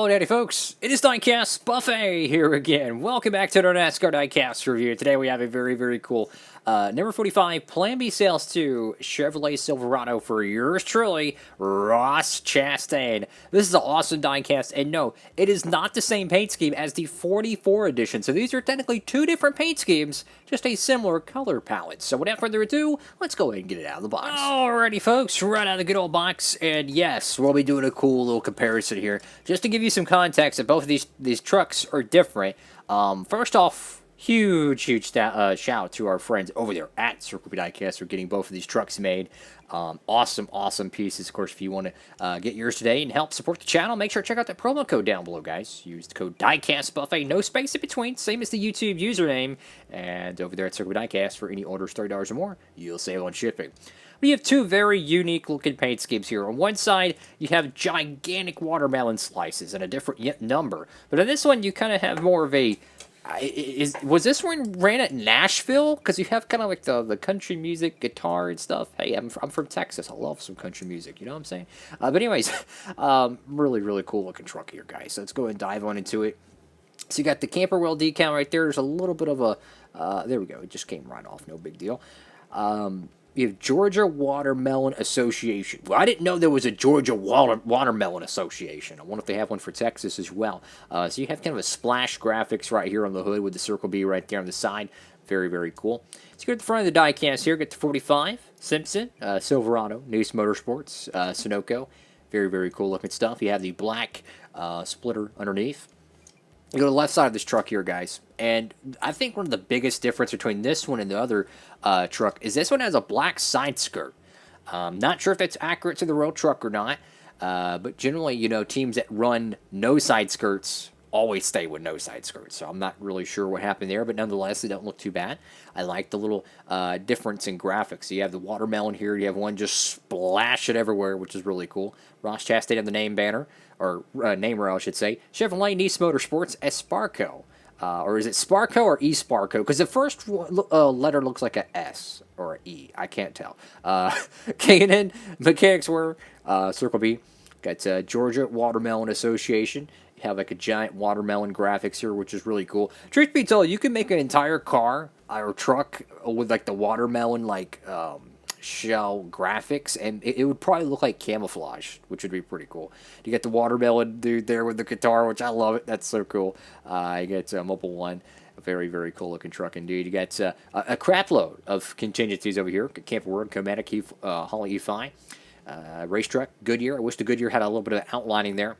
Howdy folks, it is Diecastbuffet here again. Welcome back to our Nascar Diecast review. Today we have a very cool number 45 Plan B Sales 2 Chevrolet Silverado for yours truly, Ross Chastain. This is an awesome diecast, and no, it is not the same paint scheme as the 44 edition. So these are technically two different paint schemes, just a similar color palette. So without further ado, let's go ahead and get it out of the box. Alrighty folks, right out of the good old box, and yes, we'll be doing a cool little comparison here. Just to give you some context that both of these trucks are different. First off, huge shout out to our friends over there at Circlebdiecast for getting both of these trucks made. Awesome pieces. Of course, if you want to get yours today and help support the channel, make sure to check out that promo code down below, guys. Use the code Diecastbuffet, no space in between, same as the YouTube username. And over there at Circlebdiecast, for any orders $30 or more, you'll save on shipping. We have two very unique looking paint schemes here. On one side, you have gigantic watermelon slices and a different number. But on this one, you kind of have more of a... was this one ran at Nashville? Because you have kind of like the country music, guitar and stuff. Hey, I'm from Texas. I love some country music. You know what I'm saying? But anyways, really cool looking truck here, guys. So let's go ahead and dive on into it. So you got the camper wheel decal right there. There's a little bit of a... there we go. It just came right off. No big deal. You have Georgia Watermelon Association. Well, I didn't know there was a Georgia Watermelon Association. I wonder if they have one for Texas as well. So you have kind of a splash graphics right here on the hood with the Circle B right there on the side. Very cool. So you go to the front of the diecast here. Get the 45, Simpson, Silverado, Nice Motorsports, Sunoco. Very cool looking stuff. You have the black splitter underneath. You go to the left side of this truck here, guys, and I think one of the biggest difference between this one and the other truck is this one has a black side skirt. Not sure if that's accurate to the real truck or not, but generally, you know, teams that run no side skirts always stay with no side skirts, so I'm not really sure what happened there, but nonetheless, they don't look too bad. I like the little difference in graphics. So you have the watermelon here, you have one just splash it everywhere, which is really cool. Ross Chastain on the name banner, or name rail, I should say. Chevrolet Nice Motorsports Esparco. Or is it Sparco or E-Sparco? Because the first letter looks like a S or an E. I can't tell. K&N Mechanics Wear, Circle B. Got Georgia Watermelon Association. You have like a giant watermelon graphics here, which is really cool. Truth be told, you can make an entire car or truck with like the watermelon like shell graphics, and it would probably look like camouflage, which would be pretty cool. You get the watermelon dude there with the guitar, which I love it. That's so cool. You get Mobile One. A very cool looking truck indeed. You got a crap load of contingencies over here. Camper World, Comatic, Holly E5. Race truck, Goodyear. I wish the Goodyear had a little bit of outlining there.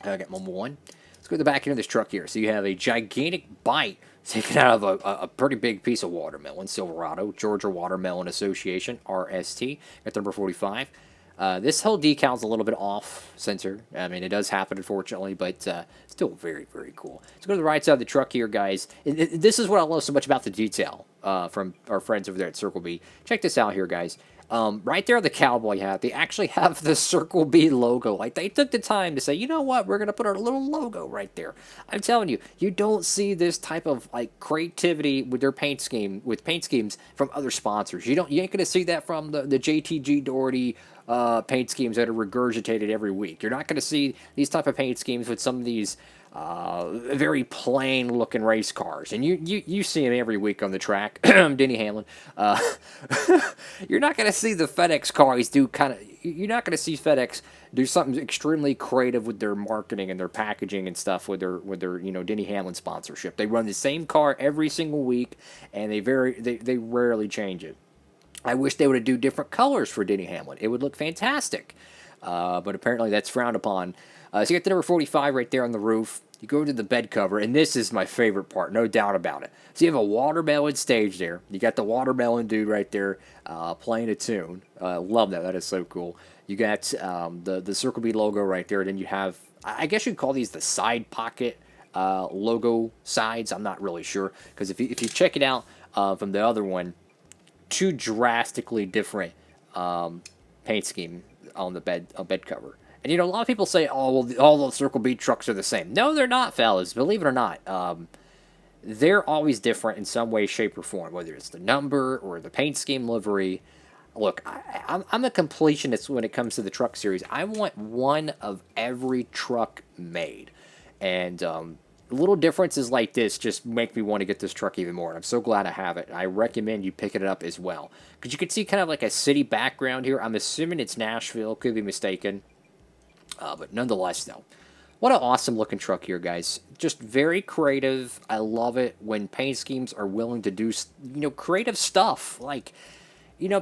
I got Mobile One. Let's go to the back end of this truck here. So you have a gigantic bite taken out of a pretty big piece of watermelon. Silverado, Georgia Watermelon Association, RST. Got the number 45. This whole decal's a little bit off center. I mean, it does happen, unfortunately, but still very cool. Let's go to the right side of the truck here, guys. This is what I love so much about the detail from our friends over there at Circle B. Check this out here, guys. Right there, the cowboy hat, they actually have the Circle B logo. Like, they took the time to say, you know what, we're going to put our little logo right there. I'm telling you, you don't see this type of, like, creativity with their paint scheme, with paint schemes from other sponsors. You ain't going to see that from the JTG Doherty paint schemes that are regurgitated every week. You're not going to see these type of paint schemes with some of these very plain looking race cars, and you see them every week on the track. Denny Hamlin. You're not going to see the FedEx cars do you're not going to see FedEx do something extremely creative with their marketing and their packaging and stuff with their you know, Denny Hamlin sponsorship. They run the same car every single week, and they rarely change it. I wish they would do different colors for Denny Hamlin. It would look fantastic, but apparently that's frowned upon. So you got the number 45 right there on the roof. You go to the bed cover, and this is my favorite part, no doubt about it. So you have a watermelon stage there. You got the watermelon dude right there playing a tune. Love that. That is so cool. You got the Circle B logo right there. Then you have, I guess you'd call these the side pocket logo sides. I'm not really sure, because if you check it out from the other one, two drastically different paint scheme on the bed cover. And, you know, a lot of people say, oh, well, all the Circle B trucks are the same. No, they're not, fellas. Believe it or not. They're always different in some way, shape, or form, whether it's the number or the paint scheme livery. Look, I'm a completionist when it comes to the truck series. I want one of every truck made. And little differences like this just make me want to get this truck even more. And I'm so glad I have it. I recommend you picking it up as well. Because you can see kind of like a city background here. I'm assuming it's Nashville. Could be mistaken. But nonetheless, though. What an awesome looking truck here, guys. Just very creative. I love it when paint schemes are willing to do, creative stuff. Like,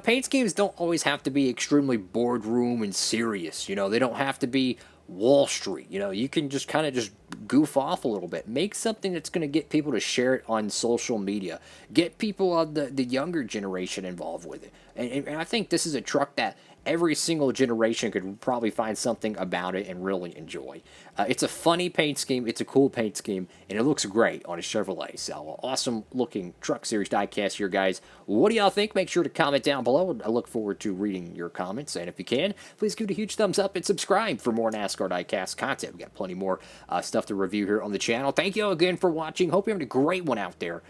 paint schemes don't always have to be extremely boardroom and serious. They don't have to be Wall Street. You can just kind of just goof off a little bit. Make something that's going to get people to share it on social media. Get people of the younger generation involved with it. And I think this is a truck that every single generation could probably find something about it and really enjoy. It's a funny paint scheme, it's a cool paint scheme, and it looks great on a Chevrolet. So, awesome looking truck series diecast here, guys. What do y'all think? Make sure to comment down below. I look forward to reading your comments, and if you can, please give it a huge thumbs up and subscribe for more NASCAR diecast content. We got plenty more stuff to review here on the channel. Thank you all again for watching. Hope you're having a great one out there.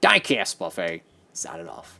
Diecast Buffet, signing off.